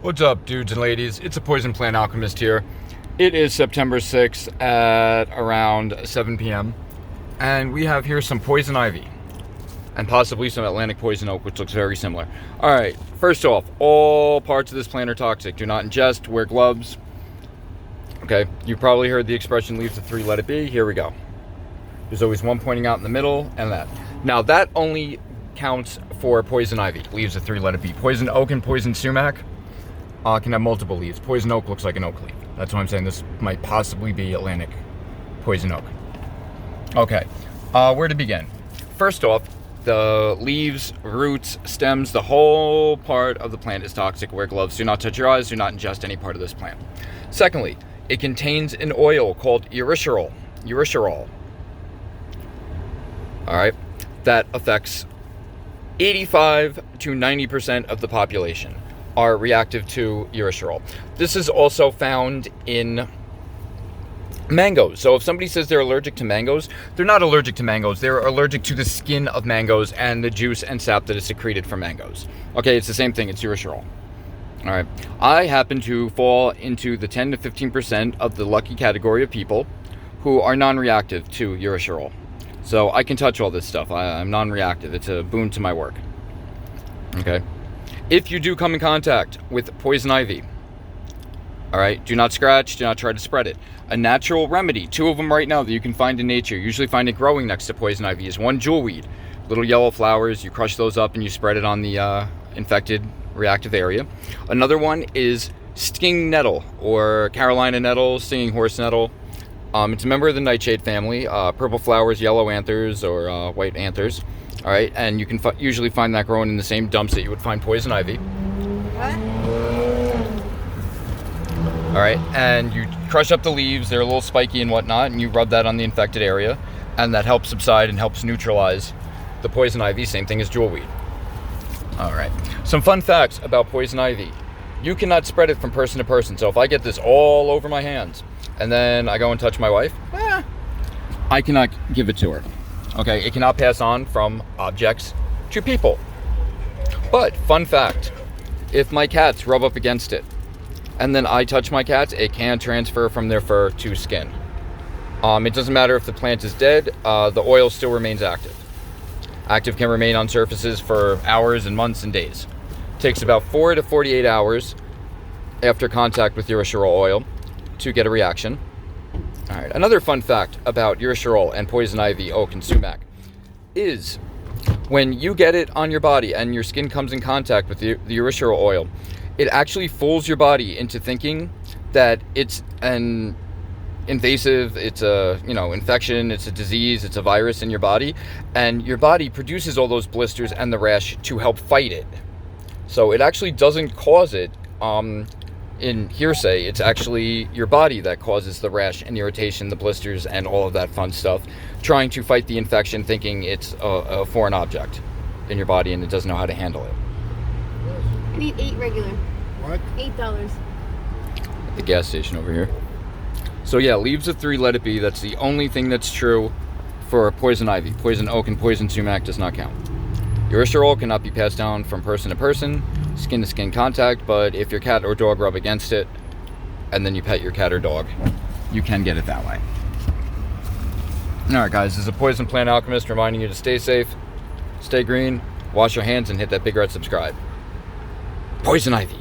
What's up, dudes and ladies? It's a Poison Plant Alchemist here. It is September 6th at around 7 p.m. And we have here some poison ivy. And possibly some Atlantic poison oak, which looks very similar. Alright, first off, all parts of this plant are toxic. Do not ingest, wear gloves. Okay, you probably heard the expression, leaves of three, let it be. Here we go. There's always one pointing out in the middle, and that. Now, that only counts for poison ivy. Leaves of three, let it be. Poison oak and poison sumac can have multiple leaves. Poison oak looks like an oak leaf. That's why I'm saying this might possibly be Atlantic poison oak. Okay, where to begin? First off, the leaves, roots, stems, the whole part of the plant is toxic. Wear gloves. Do not touch your eyes. Do not ingest any part of this plant. Secondly, it contains an oil called urushiol. All right, that affects 85 to 90% of the population are reactive to urushiol. This is also found in mangoes. So if somebody says they're allergic to mangoes, they're not allergic to mangoes. They're allergic to the skin of mangoes and the juice and sap that is secreted from mangoes. Okay, it's the same thing. It's urushiol. All right. I happen to fall into the 10 to 15% of the lucky category of people who are non-reactive to urushiol. So I can touch all this stuff. I'm non-reactive. It's a boon to my work. Okay. If you do come in contact with poison ivy, all right, do not scratch, do not try to spread it. A natural remedy, two of them right now that you can find in nature, usually find it growing next to poison ivy, is one jewelweed. Little yellow flowers, you crush those up and you spread it on the infected reactive area. Another one is stinging nettle or Carolina nettle, stinging horse nettle. It's a member of the nightshade family, purple flowers, yellow anthers, or white anthers. All right, and you can usually find that growing in the same dumps that you would find poison ivy. What? All right, and you crush up the leaves, they're a little spiky and whatnot, and you rub that on the infected area, and that helps subside and helps neutralize the poison ivy, same thing as jewelweed. All right, some fun facts about poison ivy. You cannot spread it from person to person, so if I get this all over my hands, and then I go and touch my wife, I cannot give it to her. Okay, it cannot pass on from objects to people. But, fun fact, if my cats rub up against it, and then I touch my cats, it can transfer from their fur to skin. It doesn't matter if the plant is dead, the oil still remains active. Active can remain on surfaces for hours and months and days. It takes about 4 to 48 hours after contact with urushiol oil to get a reaction. All right, another fun fact about urushiol and poison ivy, oak, and sumac is when you get it on your body and your skin comes in contact with the urushiol oil, it actually fools your body into thinking that it's an invasive, it's a, infection, it's a disease, it's a virus in your body, and your body produces all those blisters and the rash to help fight it. So it actually doesn't cause it. In hearsay, it's actually your body that causes the rash and irritation, the blisters, and all of that fun stuff, trying to fight the infection, thinking it's a foreign object in your body and it doesn't know how to handle it. I need 8 regular. What? $8. At the gas station over here. So yeah, leaves of three, let it be. That's the only thing that's true for poison ivy. Poison oak and poison sumac does not count. Urushiol cannot be passed down from person to person, skin to skin contact, but if your cat or dog rub against it and then you pet your cat or dog, you can get it that way. Alright guys, this is a Poison Plant Alchemist reminding you to stay safe, stay green, wash your hands, and hit that big red subscribe. Poison ivy.